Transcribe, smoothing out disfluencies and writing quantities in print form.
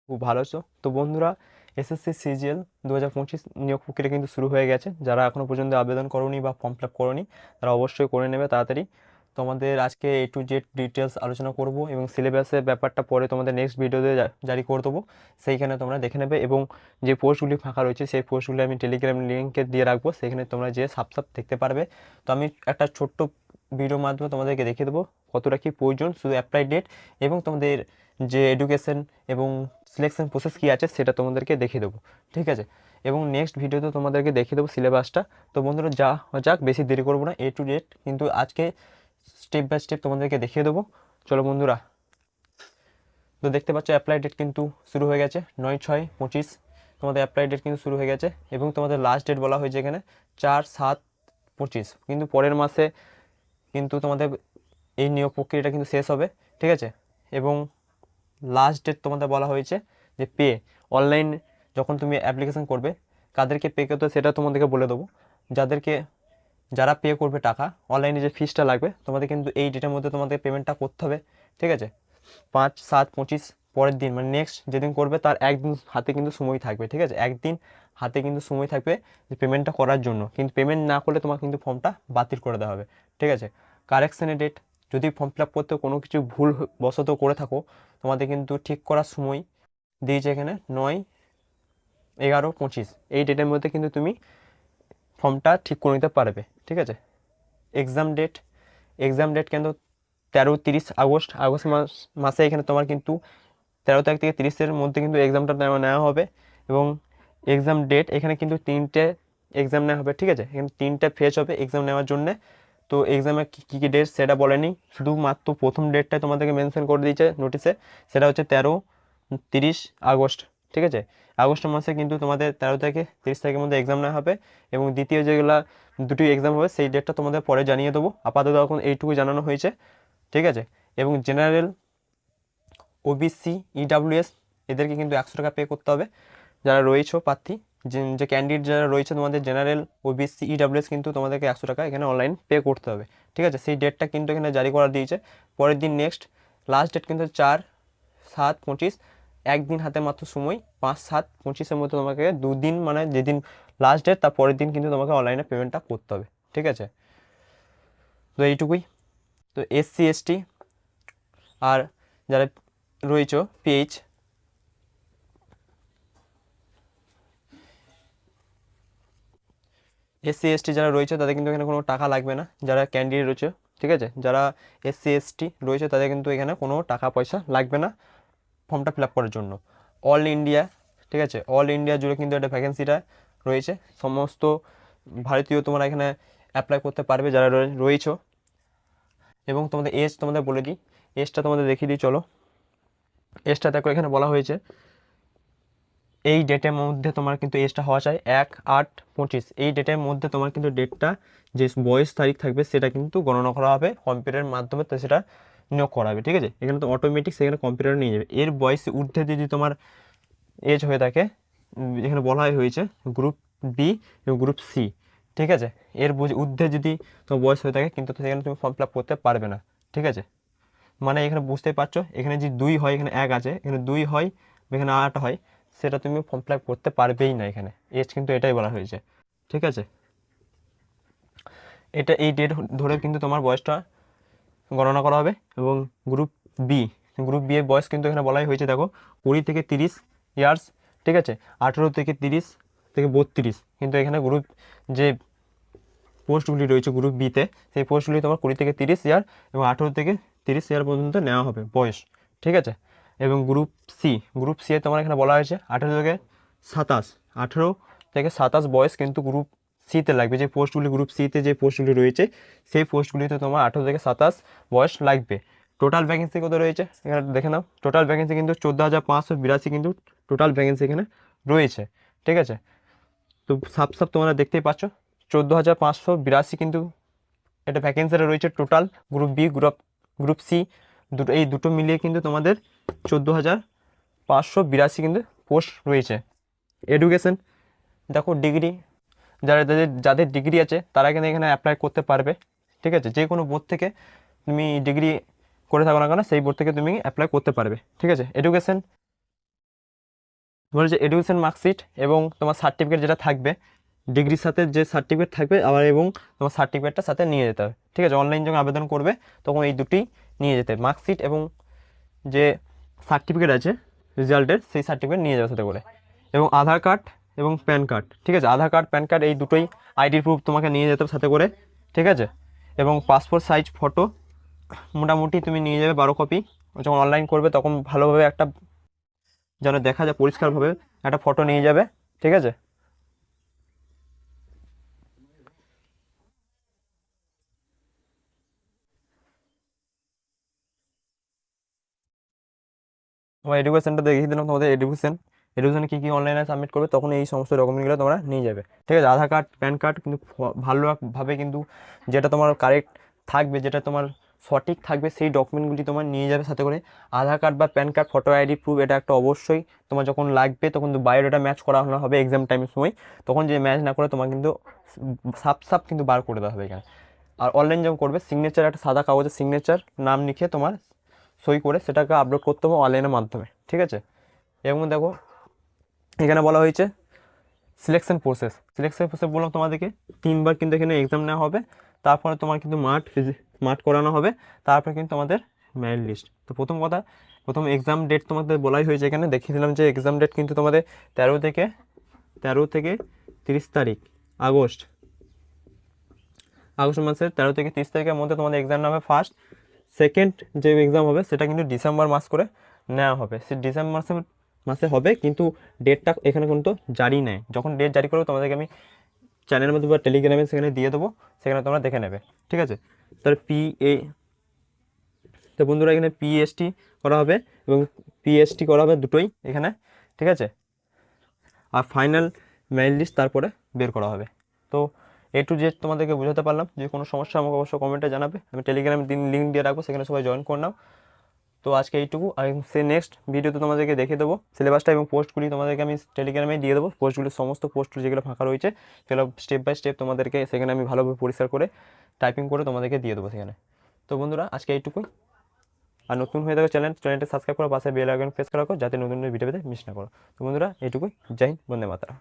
খুব ভালো আছো তো বন্ধুরা। এসএসসি সিজিএল 2025 নিয়োগ প্রক্রিয়া কিন্তু শুরু হয়ে গেছে। যারা এখনো পর্যন্ত আবেদন করোনি বা ফর্ম ফিল আপ করোনি তারা অবশ্যই করে নেবে তাড়াতাড়ি। তোমাদের আজকে A to Z ডিটেলস আলোচনা করব এবং সিলেবাসের ব্যাপারটা পরে তোমাদের নেক্সট ভিডিওতে জারি করে দেবো। সেইখানে তোমরা দেখে নেবে এবং যে পোস্টগুলি ফাঁকা রয়েছে সেই পোস্টগুলি আমি টেলিগ্রাম লিঙ্কে দিয়ে রাখবো, সেখানে তোমরা যে সাপ দেখতে পারবে। তো আমি একটা ছোট্ট ভিডিওর মাধ্যমে তোমাদেরকে দেখিয়ে দেবো কতটা কি প্রয়োজন, শুধু অ্যাপ্লাই ডেট এবং তোমাদের যে এডুকেশন এবং সিলেকশন প্রসেস কী আছে সেটা তোমাদেরকে দেখিয়ে দেবো, ঠিক আছে। এবং নেক্সট ভিডিওতে তোমাদেরকে দেখিয়ে দেবো সিলেবাসটা। তো বন্ধুরা যা যাক, বেশি দেরি করবো না, A to Z কিন্তু আজকে স্টেপ বাই স্টেপ তোমাদেরকে দেখিয়ে দেবো। চলো বন্ধুরা, তো দেখতে পাচ্ছ অ্যাপ্লাই ডেট কিন্তু শুরু হয়ে গেছে 9/6/25। তোমাদের অ্যাপ্লাই ডেট কিন্তু শুরু হয়ে গেছে এবং তোমাদের লাস্ট ডেট বলা হয়েছে এখানে 4/7/25। কিন্তু পরের মাসে কিন্তু তোমাদের এই নিয়োগ প্রক্রিয়াটা কিন্তু শেষ হবে, ঠিক আছে। এবং লাস্ট ডেট তোমাদের বলা হয়েছে যে পে অনলাইন যখন তুমি অ্যাপ্লিকেশন করবে কাদেরকে পে করতে সেটা তোমাদেরকে বলে দেবো। যারা পে করবে টাকা অনলাইনে যে ফিসটা লাগবে তোমাদের কিন্তু এই ডেটের মধ্যে তোমাদের পেমেন্টটা করতে হবে, ঠিক আছে। 5/7/25 পরের দিন মানে নেক্সট যেদিন করবে তার একদিন হাতে কিন্তু সময় থাকবে, ঠিক আছে। একদিন হাতে কিন্তু সময় থাকবে যে পেমেন্টটা করার জন্য, কিন্তু পেমেন্ট না করলে তোমার কিন্তু ফর্মটা বাতিল করে দেওয়া হবে, ঠিক আছে। কারেকশানের ডেট, যদি ফর্ম ফিল আপ করতে কোনো কিছু ভুল বশত করে থাকো তোমাদের কিন্তু ঠিক করার সময় দিয়েছে এখানে 9/11/25। এই ডেটের মধ্যে কিন্তু তুমি ফর্মটা ঠিক করে নিতে পারবে, ঠিক আছে। এক্সাম ডেট কিন্তু 13-30 আগস্ট মাসে এখানে তোমার কিন্তু 13 তারিখ থেকে 30-এর মধ্যে কিন্তু এক্সামটা নেওয়া হবে। এবং এক্সাম ডেট এখানে কিন্তু 3টে এক্সাম নেওয়া হবে, ঠিক আছে। এখানে 3টে ফেজ হবে এক্সাম নেওয়ার জন্যে। তো এক্সামে কী কী ডেট সেটা বলেনি, শুধুমাত্র প্রথম ডেটটা তোমাদেরকে মেনশন করে দিয়েছে নোটিশে, সেটা হচ্ছে 13-30 আগস্ট, ঠিক আছে। আগস্ট মাসে কিন্তু তোমাদের 13 থেকে 30 তারিখের মধ্যে এক্সাম নেওয়া হবে। এবং দ্বিতীয় যেগুলো দুটি এক্সাম হবে সেই ডেটটা তোমাদের পরে জানিয়ে দেবো, আপাতত এখন এইটুকু জানানো হয়েছে, ঠিক আছে। এবং জেনারেল, ওবিসি, ইডাব্লিউএস এদেরকে কিন্তু 100 টাকা পে করতে হবে। যারা রয়েছে প্রার্থী, যে ক্যান্ডিডেট যারা রয়েছে তোমাদের জেনারেল, ওবিসি, ইডাব্লিউএস কিন্তু তোমাদেরকে 100 টাকা এখানে অনলাইন পে করতে হবে, ঠিক আছে। সেই ডেটটা কিন্তু এখানে জারি করা দিয়েছে। পরের দিন নেক্সট লাস্ট ডেট কিন্তু 4/7/25। একদিন হাতে মাত্র সময়, 5/7/25-এর মধ্যে তোমাকে দুদিন মানে যেদিন লাস্ট ডেট তার পরের দিন কিন্তু তোমাকে অনলাইনে পেমেন্টটা করতে হবে, ঠিক আছে। তো এইটুকুই। তো SC ST আর যারা রয়েছে PH, SC ST যারা রয়েছে তাদের কিন্তু এখানে কোনো টাকা লাগবে না, যারা ক্যান্ডিডেট রয়েছে, ঠিক আছে। যারা SC ST রয়েছে তাদের কিন্তু এখানে কোনো টাকা পয়সা লাগবে না ফর্মটা ফিল আপ করার জন্য। অল ইন্ডিয়া, ঠিক আছে, অল ইন্ডিয়া জুড়ে কিন্তু একটা ভ্যাকেন্সিটা রয়েছে। সমস্ত ভারতীয় তোমরা এখানে অ্যাপ্লাই করতে পারবে যারা রয়েছে। এবং তোমাদের এজ তোমাদের বলে দিই, এজটা তোমাদের দেখিয়ে দিই, চলো। এজটা দেখো এখানে বলা হয়েছে এই ডেটের মধ্যে তোমার কিন্তু এজটা হওয়া চাই 1/8/25। এই ডেটের মধ্যে তোমার কিন্তু ডেটটা যে বয়স তারিখ থাকবে সেটা কিন্তু গণনা করা হবে কম্পিউটারের মাধ্যমে, তো সেটা নিয়োগ করা হবে, ঠিক আছে। এখানে তো অটোমেটিক সেখানে কম্পিউটারে নিয়ে যাবে। এর বয়সে ঊর্ধ্বে যদি তোমার এজ হয়ে থাকে, এখানে বলা হয়েছে গ্রুপ বি এবং গ্রুপ সি, ঠিক আছে। এর ঊর্ধ্বে যদি তোমার বয়স হয়ে থাকে কিন্তু সেখানে তুমি ফর্ম ফিল আপ করতে পারবে না, ঠিক আছে। মানে এখানে বুঝতেই পারছো, এখানে যে 2 হয় এখানে 1 আছে, এখানে 2 হয় এখানে 8 হয়, সেটা তুমি ফর্ম ফিল আপ করতে পারবেই না এখানে। এজ কিন্তু এটাই বলা হয়েছে, ঠিক আছে। এই ডেট ধরে কিন্তু তোমার বয়সটা গণনা করা হবে। এবং গ্রুপ বি, এর বয়স কিন্তু এখানে বলাই হয়েছে দেখো 20 থেকে 30 ইয়ার্স, ঠিক আছে। 18 থেকে 30 থেকে 32 কিন্তু এখানে গ্রুপ যে পোস্টগুলি রয়েছে গ্রুপ বিতে, সেই পোস্টগুলি তোমার 20 থেকে 30 ইয়ার এবং 18 থেকে 30 ইয়ার পর্যন্ত নেওয়া হবে বয়স, ঠিক আছে। এবং গ্রুপ সি এ তোমার এখানে বলা হয়েছে 18 থেকে 27, 18 থেকে 27 বয়স কিন্তু গ্রুপ সিতে লাগবে। যে পোস্টগুলি গ্রুপ সিতে যে পোস্টগুলি রয়েছে সেই পোস্টগুলিতে তোমার 18 থেকে 27 বয়স লাগবে। টোটাল ভ্যাকেন্সি কত রয়েছে এখানে দেখে নাও। টোটাল ভ্যাকেন্সি কিন্তু 14,582 কিন্তু টোটাল ভ্যাকেন্সি এখানে রয়েছে, ঠিক আছে। তো সাব তোমরা দেখতেই পাচ্ছ 14,582 কিন্তু এটা ভ্যাকেন্সিটা রয়েছে total. Group B, group C দুটো, এই দুটো মিলিয়ে কিন্তু তোমাদের 14,582 কিন্তু পোস্ট রয়েছে। এডুকেশন দেখো, ডিগ্রি, যাদের ডিগ্রি আছে তারা কিন্তু এখানে অ্যাপ্লাই করতে পারবে, ঠিক আছে। যে কোনো বোর্ড থেকে তুমি ডিগ্রি করে থাকো না কেন সেই বোর্ড থেকে তুমি অ্যাপ্লাই করতে পারবে, ঠিক আছে। এডুকেশন তোমার যে এডুকেশন মার্কশিট এবং তোমার সার্টিফিকেট যেটা থাকবে, ডিগ্রির সাথে যে সার্টিফিকেট থাকবে আবার এবং তোমার সার্টিফিকেটটা সাথে নিয়ে যেতে হবে। ঠিক আছে, অনলাইন যখন আবেদন করবে তখন এই দুটি নিয়ে যেতে হবে, মার্কশিট এবং যে সার্টিফিকেট আছে রেজাল্টের, সেই সার্টিফিকেট নিয়ে যাবে সাথে করে, এবং আধার কার্ড এবং প্যান কার্ড। ঠিক আছে, আধার কার্ড প্যান কার্ড এই দুটোই আইডি প্রুফ তোমাকে নিয়ে যেতে হবে সাথে করে। ঠিক আছে, এবং পাসপোর্ট সাইজ ফটো মোটামুটি তুমি নিয়ে যাবে 12 কপি। যখন অনলাইন করবে তখন ভালোভাবে একটা যেন দেখা যায় পরিষ্কারভাবে একটা ফটো নিয়ে যাবে। ঠিক আছে, তোমার এডুকেশনটা দেখিয়ে দিলাম, তোমাদের এডুকেশনে কী কী অনলাইনে সাবমিট করবে, তখন এই সমস্ত ডকুমেন্টগুলো তোমরা নিয়ে যাবে। ঠিক আছে, আধার কার্ড প্যান কার্ড কিন্তু ভালোভাবে কিন্তু যেটা তোমার কারেক্ট থাকবে, যেটা তোমার সঠিক থাকবে, সেই ডকুমেন্টগুলি তোমার নিয়ে যাবে সাথে করে। আধার কার্ড বা pan card, photo ID proof, এটা একটা অবশ্যই তোমার যখন লাগবে তখন কিন্তু বায়োডাটা ম্যাচ করানো হবে এক্সাম টাইমের সময়। তখন যে ম্যাচ না করে তোমার কিন্তু সাপ সাপ কিন্তু বার করে দেওয়া হবে এখানে। আর অনলাইন যখন করবে সিগনেচার, একটা সাদা কাগজে সিগনেচার নাম লিখে তোমার সই করে সেটাকে আপলোড করতে হবে অনলাইনের মাধ্যমে। ঠিক আছে, এবং দেখো এখানে বলা হয়েছে সিলেকশন প্রসেস বললাম তোমাদেরকে 3বার কিন্তু এখানে এক্সাম নেওয়া হবে, তারপরে তোমার কিন্তু মাঠ করানো হবে, তারপরে কিন্তু আমাদের মেরিট লিস্ট। তো প্রথম এক্সাম ডেট তোমাদের বলাই হয়েছে, এখানে দেখিয়ে দিলাম যে এক্সাম ডেট কিন্তু তোমাদের 13 থেকে 30 তারিখ আগস্ট আগস্ট মাসের 13 থেকে 30 তারিখের মধ্যে তোমাদের এক্সাম নেওয়া হবে। ফার্স্ট সেকেন্ড যে এক্সাম হবে সেটা কিন্তু ডিসেম্বর মাস করে নেওয়া হবে, সে ডিসেম্বর মাসে হবে, কিন্তু ডেটটা এখানে কিন্তু জারি নেই। যখন ডেট জারি করবো তোমাদেরকে আমি চ্যানেলের মধ্যে বা টেলিগ্রামে সেখানে দিয়ে দেবো, সেখানে তোমরা দেখে নেবে। ঠিক আছে, তাহলে তো বন্ধুরা এখানে পিএসটি করা হবে এবং পিএসটি করা হবে দুটোই এখানে। ঠিক আছে, আর ফাইনাল মেইল লিস্ট তারপরে বের করা হবে। তো A to Z তোমাদেরকে বোঝাতে পারলাম। যে কোনো সমস্যা আমাকে অবশ্যই কমেন্টে জানাবে, আমি টেলিগ্রামে লিঙ্ক দিয়ে রাখবো, সেখানে সবাই জয়েন করে নাও। তো আজকে এইটুকু, আর সে নেক্সট ভিডিওতে তোমাদেরকে দেখিয়ে দেবো সিলেবাসটা এবং পোস্টগুলি তোমাদেরকে আমি টেলিগ্রামে দিয়ে দেবো। পোস্টগুলি সমস্ত পোস্টগুলি যেগুলো ফাঁকা রয়েছে সেগুলো স্টেপ বাই স্টেপ তোমাদেরকে সেখানে আমি ভালোভাবে পরিষ্কার করে টাইপিং করে তোমাদেরকে দিয়ে দেবো সেখানে। তো বন্ধুরা আজকে এইটুকুই, আর নতুন হয়ে থাকো চ্যানেলটা সাবস্ক্রাইব করো, পাশে বেল আইকন প্রেস করা রাখো যাতে নতুন ভিডিও পেতে মিস না করো। তো বন্ধুরা এইটুকুই, জয় হিন্দ, বন্দে মাতরম।